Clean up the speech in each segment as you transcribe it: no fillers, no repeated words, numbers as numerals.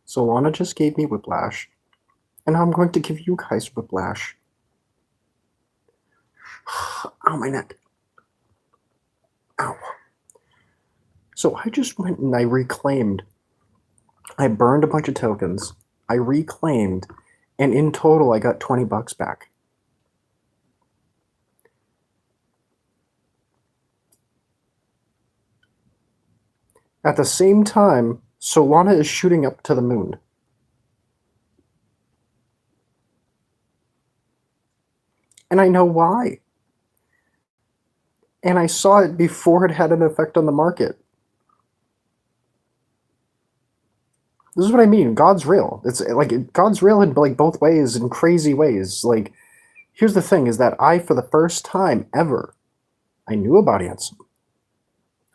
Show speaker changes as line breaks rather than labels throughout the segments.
Solana just gave me whiplash, and now I'm going to give you guys whiplash. Ow, my neck. Ow. So I just went and I reclaimed. I burned a bunch of tokens. I reclaimed, and in total I got 20 bucks back. At the same time, Solana is shooting up to the moon. And I know why. And I saw it before it had an effect on the market. This is what I mean. God's real. It's like God's real in like both ways, in crazy ways. Like, here's the thing: is that I, for the first time ever, I knew about Ansem.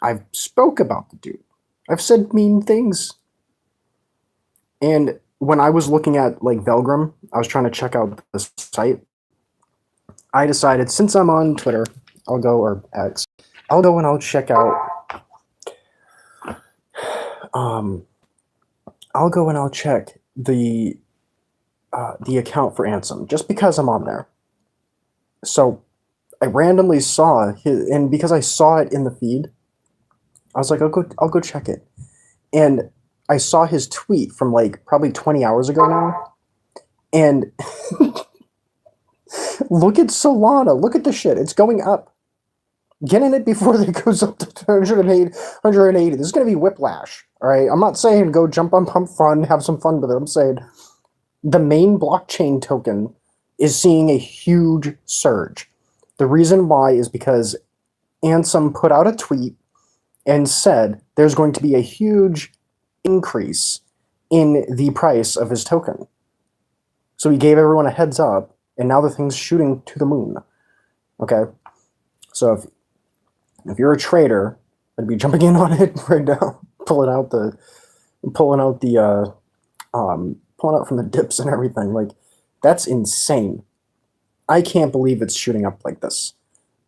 I've spoke about the dude. I've said mean things. And when I was looking at like Velgrim, I was trying to check out the site. I decided, since I'm on Twitter, I'll go, or X, I'll go and I'll check out. I'll go and I'll check the account for Ansem just because I'm on there. So I randomly saw his, and because I saw it in the feed, I was like, I'll go check it. And I saw his tweet from like probably 20 hours ago now. And look at Solana. Look at the shit. It's going up. Get in it before it goes up to 180. This is going to be whiplash. All right. I'm not saying go jump on Pump Fun, have some fun with it. I'm saying the main blockchain token is seeing a huge surge. The reason why is because Ansem put out a tweet and said there's going to be a huge increase in the price of his token. So he gave everyone a heads up, and now the thing's shooting to the moon. Okay? So if you're a trader, I'd be jumping in on it right now, pulling out from the dips and everything. Like, that's insane. I can't believe it's shooting up like this.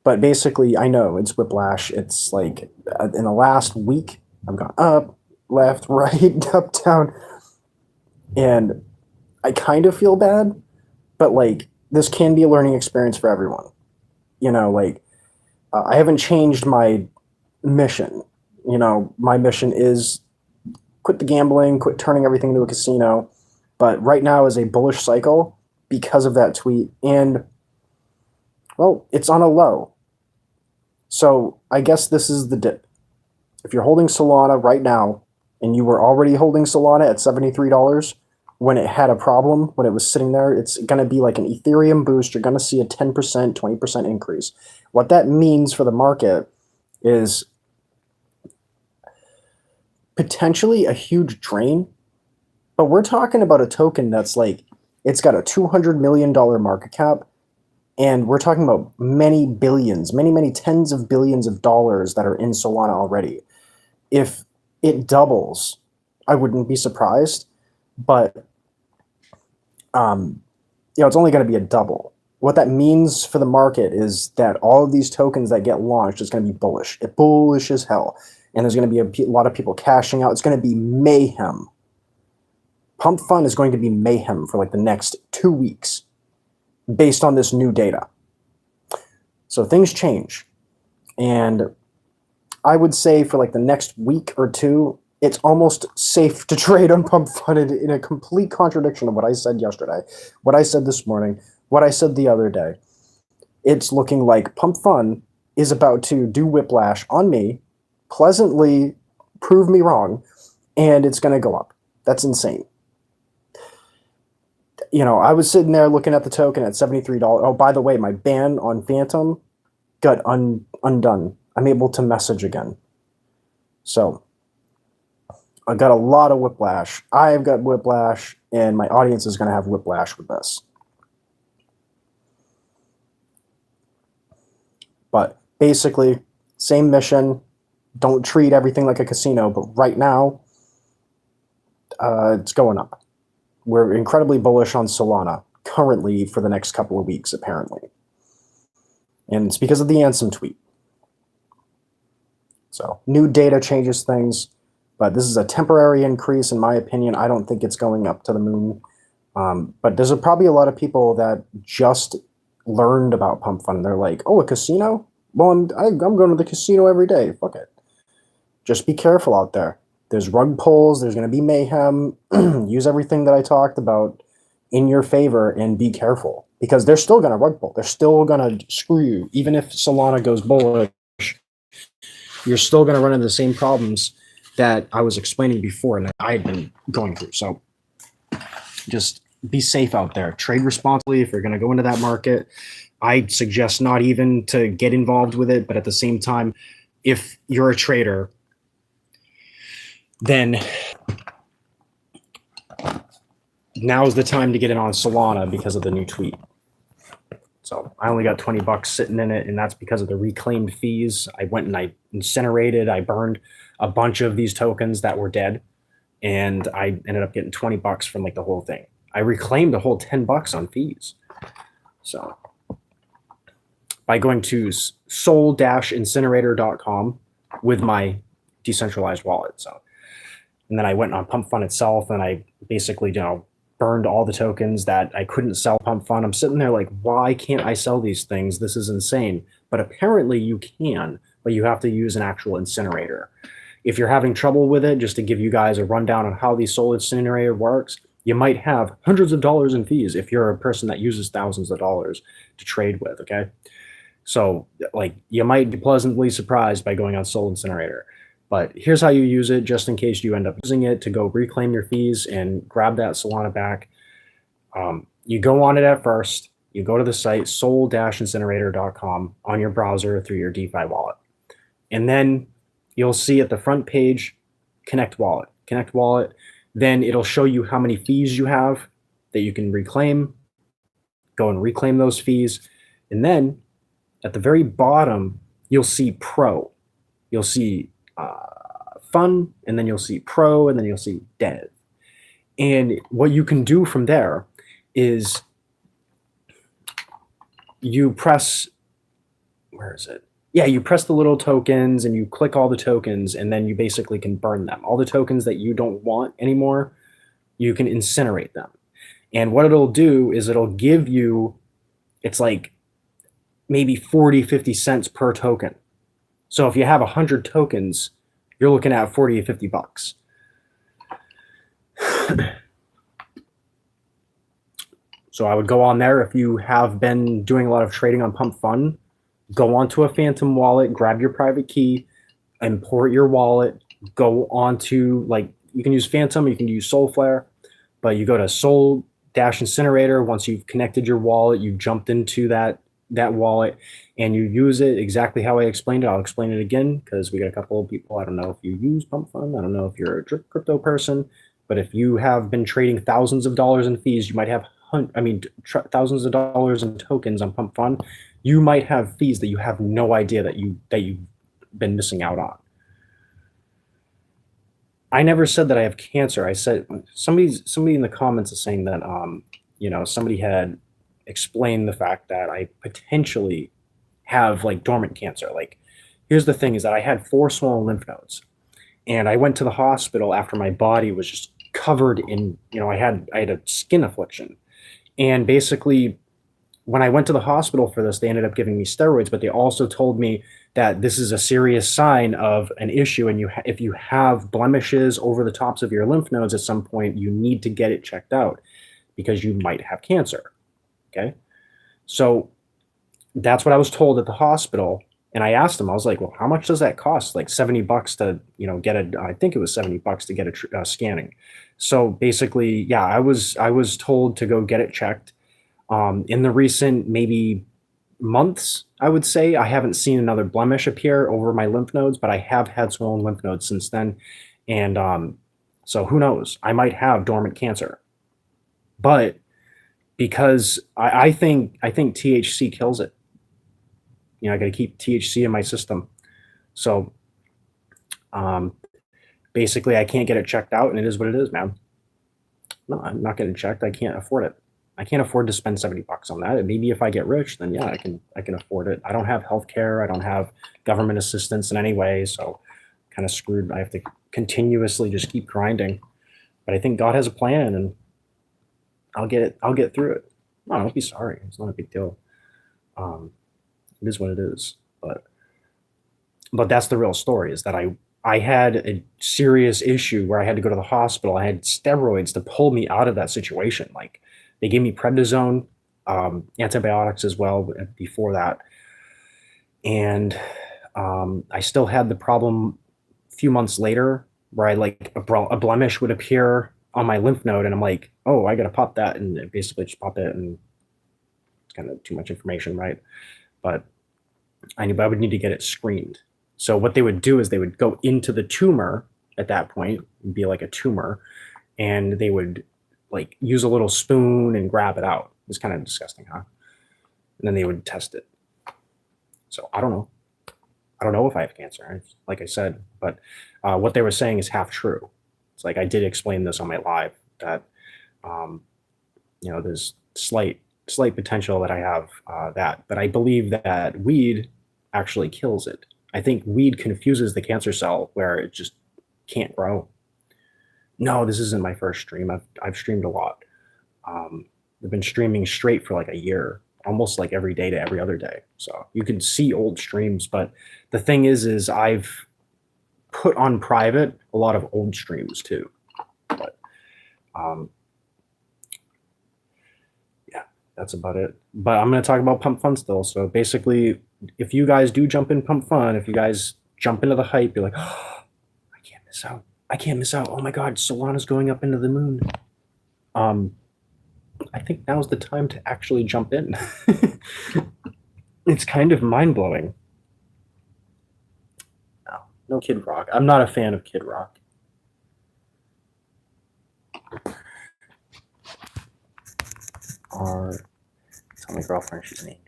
But basically, I know it's whiplash. It's like in the last week, I've gone up, left, right, up, down. And I kind of feel bad, but like this can be a learning experience for everyone. You know, like I haven't changed my mission. You know, my mission is quit the gambling, quit turning everything into a casino. But right now is a bullish cycle because of that tweet. And, well, it's on a low. So I guess this is the dip. If you're holding Solana right now, and you were already holding Solana at $73 when it had a problem, when it was sitting there, it's going to be like an Ethereum boost. You're going to see a 10%, 20% increase. What that means for the market is potentially a huge drain, but we're talking about a token that's like, it's got a $200 million market cap, and we're talking about many billions, many tens of billions of dollars that are in Solana already. If it doubles, I wouldn't be surprised, but it's only going to be a double. What that means for the market is that all of these tokens that get launched is going to be bullish. It's bullish as hell. And there's going to be a lot of people cashing out. It's going to be mayhem. Pump Fun is going to be mayhem for like the next 2 weeks based on this new data. So things change. And I would say for like the next week or two, it's almost safe to trade on Pump Fun in a complete contradiction of what I said yesterday, what I said this morning, what I said the other day. It's looking like Pump Fun is about to do whiplash on me, pleasantly prove me wrong, and it's going to go up. That's insane. You know, I was sitting there looking at the token at $73. Oh, by the way, my ban on Phantom got undone. I'm able to message again. So I got a lot of whiplash. I've got whiplash, and my audience is going to have whiplash with this. But basically, same mission. Don't treat everything like a casino, but right now, it's going up. We're incredibly bullish on Solana currently for the next couple of weeks, apparently. And it's because of the Ansem tweet. So new data changes things. But this is a temporary increase, in my opinion. I don't think it's going up to the moon. But there's probably a lot of people that just learned about Pump Fund. They're like, oh, a casino? Well, I'm going to the casino every day. Fuck it. Just be careful out there. There's rug pulls. There's going to be mayhem. Use everything that I talked about in your favor and be careful, because they're still going to rug pull. They're still going to screw you. Even if Solana goes bullish, you're still going to run into the same problems that I was explaining before and that I had been going through. So just be safe out there. Trade responsibly if you're going to go into that market. I'd suggest not even to get involved with it, but at the same time, if you're a trader, then now's the time to get in on Solana because of the new tweet. So I only got $20 sitting in it, and that's because of the reclaimed fees. I went and I incinerated, I burned a bunch of these tokens that were dead, and I ended up getting $20 from like the whole thing. I reclaimed a whole $10 on fees. So by going to soul-incinerator.com with my decentralized wallet. So, and then I went on Pump Fund itself, and I basically, burned all the tokens that I couldn't sell Pump Fund. I'm sitting there like, why can't I sell these things? This is insane. But apparently you can, but you have to use an actual incinerator. If you're having trouble with it, just to give you guys a rundown on how the Soul Incinerator works, you might have hundreds of dollars in fees if you're a person that uses thousands of dollars to trade with, okay? So, like, you might be pleasantly surprised by going on Soul Incinerator. But here's how you use it, just in case you end up using it to go reclaim your fees and grab that Solana back. You go on it at first. You go to the site, soul-incinerator.com, on your browser through your DeFi wallet. And then you'll see at the front page, Connect Wallet. Connect Wallet. Then it'll show you how many fees you have that you can reclaim. Go and reclaim those fees. And then at the very bottom, you'll see Pro. You'll see Fun, and then you'll see Pro, and then you'll see Dev. And what you can do from there is you press, where is it? Yeah, you press the little tokens and you click all the tokens, and then you basically can burn them. All the tokens that you don't want anymore, you can incinerate them. And what it'll do is it'll give you, it's like maybe 40, 50 cents per token. So if you have 100 tokens, you're looking at 40 to $50. So I would go on there if you have been doing a lot of trading on Pump Fund. Go onto a Phantom wallet, grab your private key, import your wallet, go onto, like, you can use Phantom, you can use Soulflare, but you go to Soul-Incinerator. Once you've connected your wallet, you jumped into that wallet, and you use it exactly how I explained it. I'll explain it again because we got a couple of people. I don't know if you use Pump Fund. I don't know if you're a crypto person, but if you have been trading thousands of dollars in fees, you might have thousands of dollars in tokens on Pump Fund. You might have fees that you have no idea that you've been missing out on. I never said that I have cancer. I said somebody in the comments is saying that somebody had explained the fact that I potentially have like dormant cancer. Like, here's the thing is that I had 4 swollen lymph nodes, and I went to the hospital after my body was just covered in, I had a skin affliction. And basically when I went to the hospital for this, they ended up giving me steroids, but they also told me that this is a serious sign of an issue. And if you have blemishes over the tops of your lymph nodes at some point, you need to get it checked out because you might have cancer. Okay. So that's what I was told at the hospital. And I asked them, I was like, well, how much does that cost? Like $70 to, get I think it was $70 to get a scanning. So basically, yeah, I was told to go get it checked. In the recent maybe months, I would say, I haven't seen another blemish appear over my lymph nodes, but I have had swollen lymph nodes since then. And so who knows? I might have dormant cancer. But because I think THC kills it. I got to keep THC in my system. So basically, I can't get it checked out, and it is what it is, man. No, I'm not getting checked. I can't afford it. I can't afford to spend $70 on that. And maybe if I get rich, then yeah, I can afford it. I don't have health care. I don't have government assistance in any way. So kind of screwed. I have to continuously just keep grinding. But I think God has a plan, and I'll get it. I'll get through it. No, don't be sorry. It's not a big deal. It is what it is. But that's the real story, is that I had a serious issue where I had to go to the hospital. I had steroids to pull me out of that situation. Like, they gave me prednisone, antibiotics as well before that. And I still had the problem a few months later where a blemish would appear on my lymph node, and I'm like, oh, I got to pop that. And basically just pop it, and it's kind of too much information, right? But I knew I would need to get it screened. So what they would do is they would go into the tumor at that point, be like a tumor, and they would like use a little spoon and grab it out. It's kind of disgusting, huh? And then they would test it. So I don't know. I don't know if I have cancer, like I said, but what they were saying is half true. It's like, I did explain this on my live that, there's slight potential that I have that, but I believe that weed actually kills it. I think weed confuses the cancer cell where it just can't grow. No, this isn't my first stream. I've streamed a lot. I've been streaming straight for like a year, almost like every day to every other day. So you can see old streams, but the thing is I've put on private a lot of old streams too. But yeah, that's about it. But I'm going to talk about Pump Fun still. So basically, if you guys do jump in Pump Fun, if you guys jump into the hype, you're like, oh, I can't miss out. I can't miss out. Oh my God, Solana's going up into the moon. I think now's the time to actually jump in. It's kind of mind-blowing. No Kid Rock. I'm not a fan of Kid Rock. Tell my girlfriend she's an angel.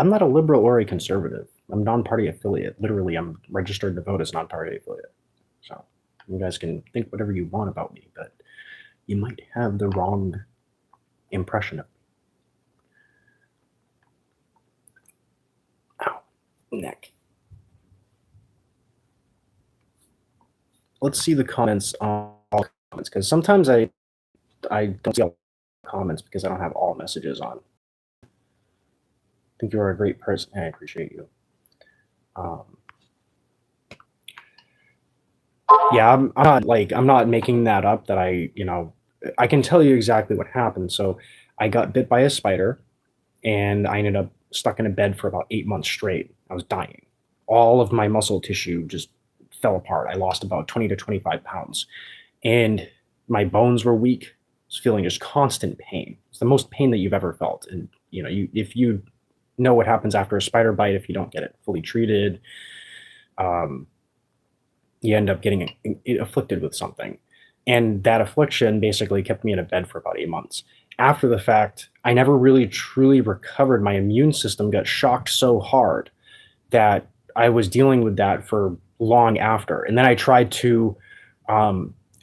I'm not a liberal or a conservative. I'm non-party affiliate. Literally, I'm registered to vote as non-party affiliate. So you guys can think whatever you want about me, but you might have the wrong impression of me. Ow, neck. Let's see the comments on all comments, because sometimes I don't see all comments because I don't have all messages on. I think you are a great person. I appreciate you. Yeah, I'm not making that up. That I can tell you exactly what happened. So I got bit by a spider, and I ended up stuck in a bed for about 8 months straight. I was dying. All of my muscle tissue just fell apart. I lost about 20 to 25 pounds, and my bones were weak. I was feeling just constant pain. It's the most pain that you've ever felt. And if you know what happens after a spider bite, if you don't get it fully treated, you end up getting afflicted with something. And that affliction basically kept me in a bed for about 8 months. After the fact, I never really truly recovered. My immune system got shocked so hard that I was dealing with that for long after. And then I tried to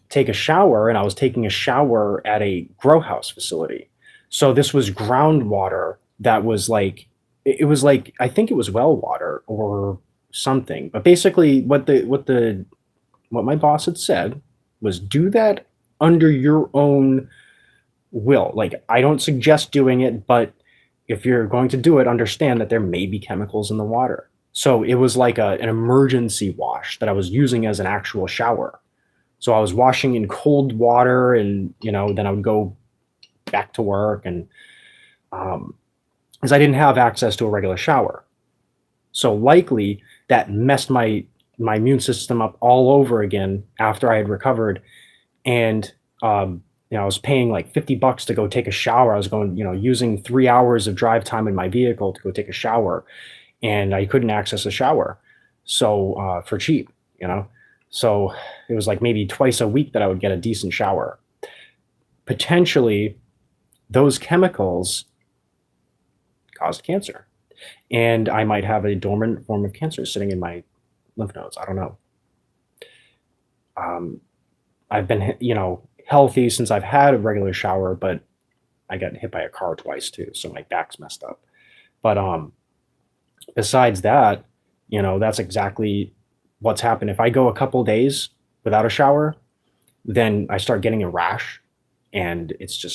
take a shower, and I was taking a shower at a grow house facility. So this was groundwater that was like, it was like, I think it was well water or something. But basically what my boss had said was, do that under your own will. Like, I don't suggest doing it, but if you're going to do it, understand that there may be chemicals in the water. So it was like an emergency wash that I was using as an actual shower. So I was washing in cold water, and then I would go back to work, and because I didn't have access to a regular shower. So likely that messed my immune system up all over again after I had recovered. And I was paying like $50 to go take a shower. I was going, using 3 hours of drive time in my vehicle to go take a shower, and I couldn't access a shower. So for cheap, So it was like maybe twice a week that I would get a decent shower. Potentially, those chemicals caused cancer. And I might have a dormant form of cancer sitting in my lymph nodes. I don't know. I've been, healthy since I've had a regular shower, but I got hit by a car twice too, so my back's messed up. But besides that, that's exactly what's happened. If I go a couple days without a shower, then I start getting a rash, and it's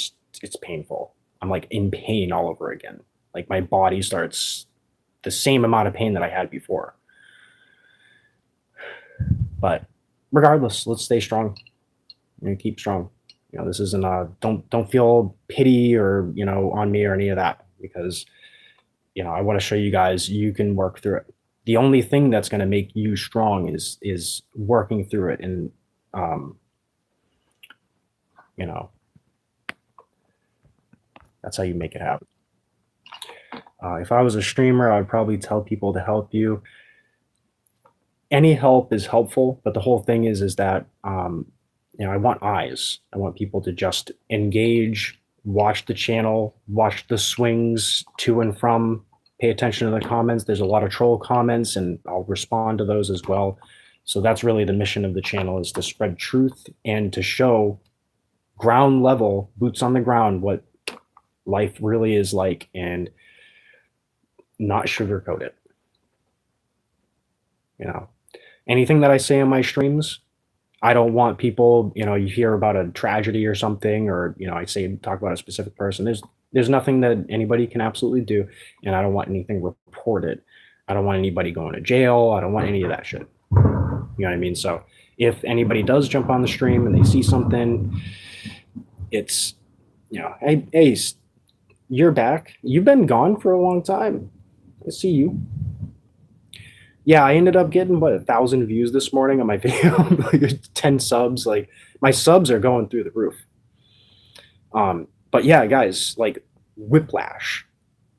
painful. I'm like in pain all over again. Like my body starts the same amount of pain that I had before. But regardless, let's stay strong and keep strong. This isn't don't feel pity or on me or any of that, because I want to show you guys you can work through it. The only thing that's going to make you strong is working through it, and that's how you make it happen. If I was a streamer, I would probably tell people to help you. Any help is helpful, but the whole thing is that I want eyes. I want people to just engage, watch the channel, watch the swings to and from, pay attention to the comments. There's a lot of troll comments, and I'll respond to those as well. So that's really the mission of the channel, is to spread truth and to show ground level, boots on the ground, what life really is like, and not sugarcoat it. Anything that I say on my streams, I don't want people, you hear about a tragedy or something, or, I talk about a specific person. There's nothing that anybody can absolutely do, and I don't want anything reported. I don't want anybody going to jail. I don't want any of that shit. You know what I mean? So if anybody does jump on the stream and they see something, it's, hey, Ace, you're back. You've been gone for a long time. I see you. Yeah, I ended up getting 1,000 views this morning on my video, like 10 subs. Like my subs are going through the roof. But yeah, guys, like Whiplash,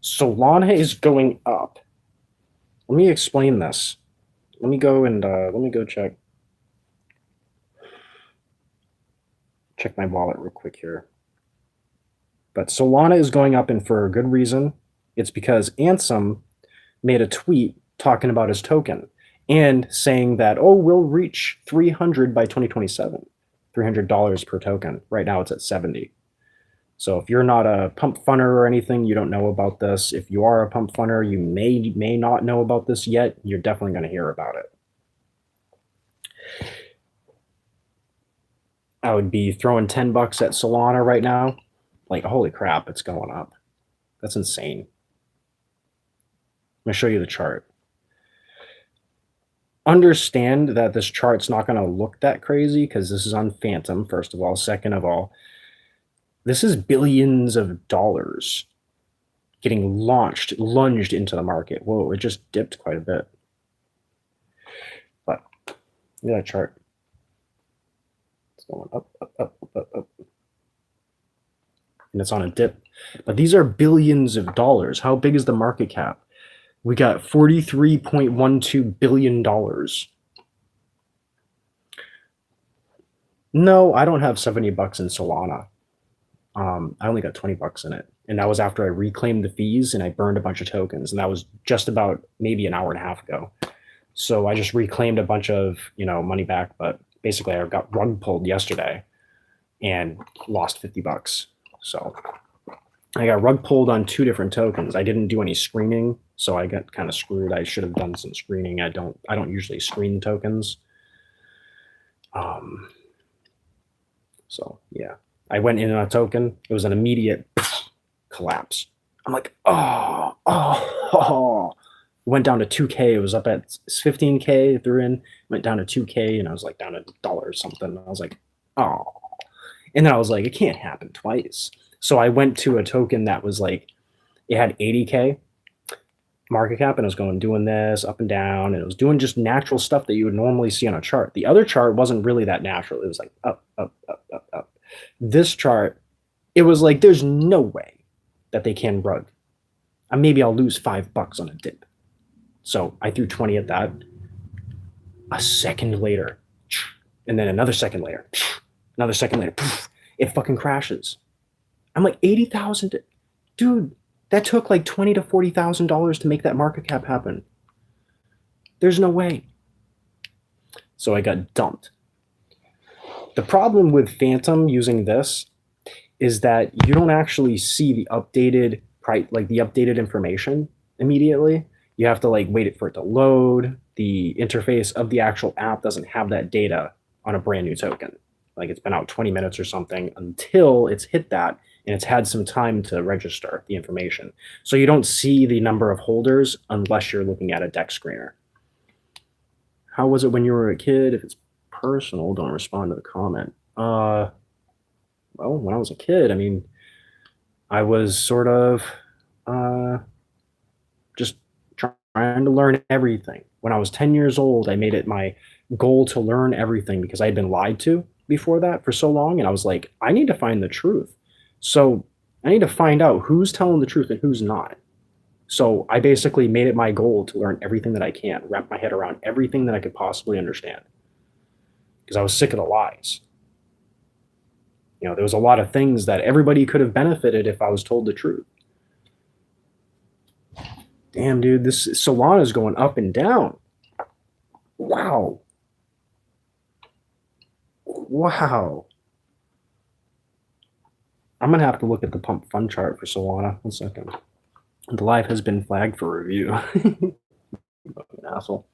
Solana is going up. Let me explain this. Let me go check my wallet real quick here. But Solana is going up, and for a good reason. It's because Ansem made a tweet talking about his token and saying that, we'll reach 300 by 2027, $300 per token. Right now it's at 70. So if you're not a pump funner or anything, you don't know about this. If you are a pump funner, you may not know about this yet. You're definitely going to hear about it. I would be throwing $10 at Solana right now. Like, holy crap, it's going up. That's insane. I'm going to show you the chart. Understand that this chart's not going to look that crazy because this is on Phantom, first of all. Second of all, this is billions of dollars getting lunged into the market. Whoa, it just dipped quite a bit. But look at that chart. It's going up, up, up, up, up. And it's on a dip. But these are billions of dollars. How big is the market cap? We got $43.12 billion. No, I don't have $70 in Solana. I only got $20 in it. And that was after I reclaimed the fees and I burned a bunch of tokens. And that was just about maybe an hour and a half ago. So I just reclaimed a bunch of, money back. But basically I got rug pulled yesterday and lost $50. So I got rug pulled on 2 different tokens. I didn't do any screening, so I got kind of screwed. I should have done some screening. I don't usually screen the tokens. So yeah, I went in on a token. It was an immediate collapse. I'm like, oh. Went down to 2K. It was up at 15K. Threw in, went down to 2K, and I was like down to $1 or something. I was like, oh. And then I was like, it can't happen twice. So I went to a token that was like, it had 80K market cap, and it was doing this up and down, and it was doing just natural stuff that you would normally see on a chart. The other chart wasn't really that natural. It was like up, up, up, up, up. This chart, it was like, there's no way that they can rug. Maybe I'll lose $5 on a dip. So I threw 20 at that. A second later, and then another second later, it fucking crashes. I'm like, 80,000, dude, That took like $20,000 to $40,000 to make that market cap happen. There's no way. So I got dumped. The problem with Phantom using this is that you don't actually see the updated price, like the updated information immediately. You have to like wait for it to load. The interface of the actual app doesn't have that data on a brand new token. Like it's been out 20 minutes or something until it's hit that and it's had some time to register the information. So you don't see the number of holders unless you're looking at a deck screener. How was it when you were a kid? If it's personal, don't respond to the comment. Well, when I was a kid, I mean, I was sort of just trying to learn everything. When I was 10 years old, I made it my goal to learn everything because I had been lied to before that for so long. And I was like, I need to find the truth. So I need to find out who's telling the truth and who's not. So I basically made it my goal to learn everything that I can, wrap my head around everything that I could possibly understand. Because I was sick of the lies. You know, there was a lot of things that everybody could have benefited if I was told the truth. Damn, dude, this Solana is going up and down. Wow. Wow. I'm going to have to look at the pump fund chart for Solana. 1 second. The live has been flagged for review. Fucking asshole.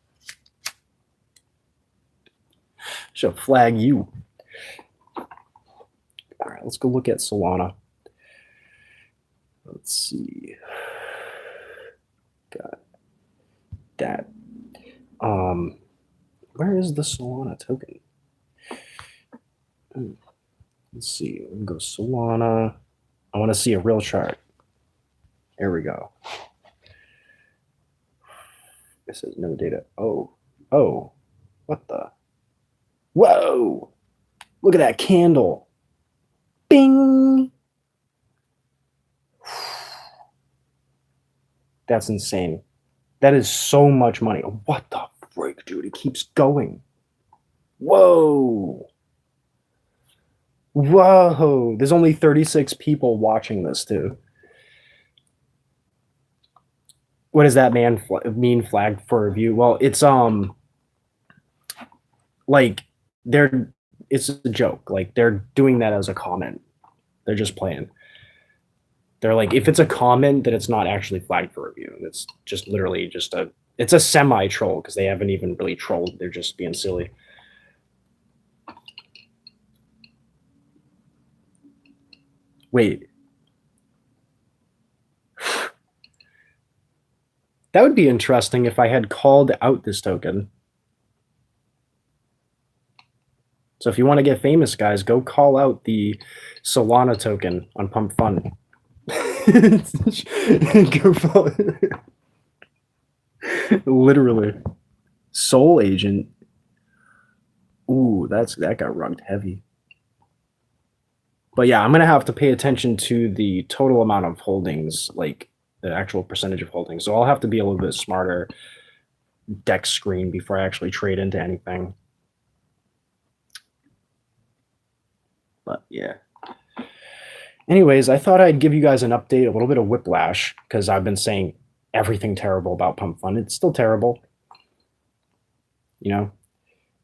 Should flag you. All right, let's go look at Solana. Let's see. Got that. Where is the Solana token? Let's see. We can go Solana. I want to see a real chart. There we go. This is no data. Oh, what the? Whoa! Look at that candle. Bing! That's insane. That is so much money. What the frick, dude? It keeps going. Whoa! Whoa! There's only 36 people watching this, too. What does that mean flagged for review? Well, it's like it's a joke. Like they're doing that as a comment. They're just playing. They're like, if it's a comment, then it's not actually flagged for review. It's just literally just it's a semi troll because they haven't even really trolled. They're just being silly. Wait. That would be interesting if I had called out this token. So if you want to get famous, guys, go call out the Solana token on Pump Fund. Literally. Soul Agent. Ooh, that got rugged heavy. But yeah, I'm going to have to pay attention to the total amount of holdings, like the actual percentage of holdings. So I'll have to be a little bit smarter deck screen before I actually trade into anything. But yeah. Anyways, I thought I'd give you guys an update, a little bit of whiplash, because I've been saying everything terrible about Pump Fund. It's still terrible. You know,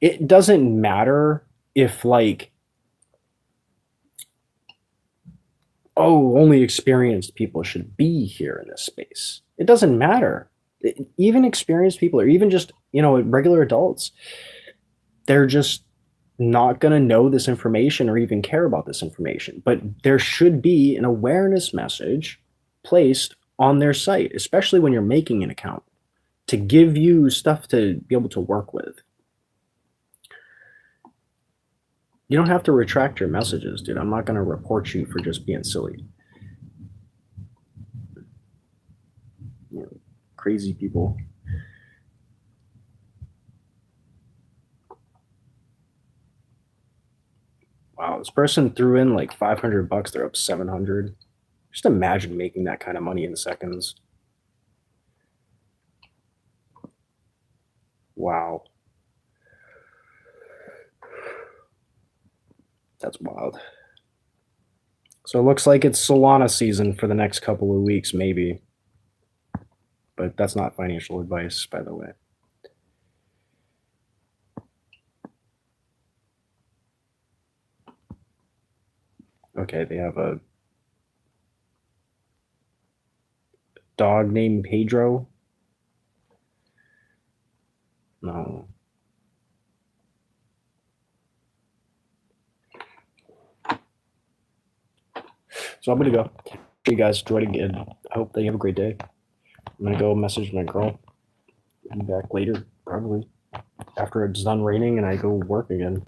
it doesn't matter if like, oh, only experienced people should be here in this space. It doesn't matter. Even experienced people, or even just, you know, regular adults, they're just not going to know this information or even care about this information. But there should be an awareness message placed on their site, especially when you're making an account, to give you stuff to be able to work with. You don't have to retract your messages, dude. I'm not going to report you for just being silly. You know, crazy people. Wow, this person threw in like $500. They're up 700. Just imagine making that kind of money in seconds. Wow. That's wild. So it looks like it's Solana season for the next couple of weeks, maybe. But that's not financial advice, by the way. Okay, they have a dog named Pedro. No. So I'm gonna go. You guys enjoyed again. I hope that you have a great day. I'm gonna go message my girl. I'll be back later, probably after it's done raining and I go work again.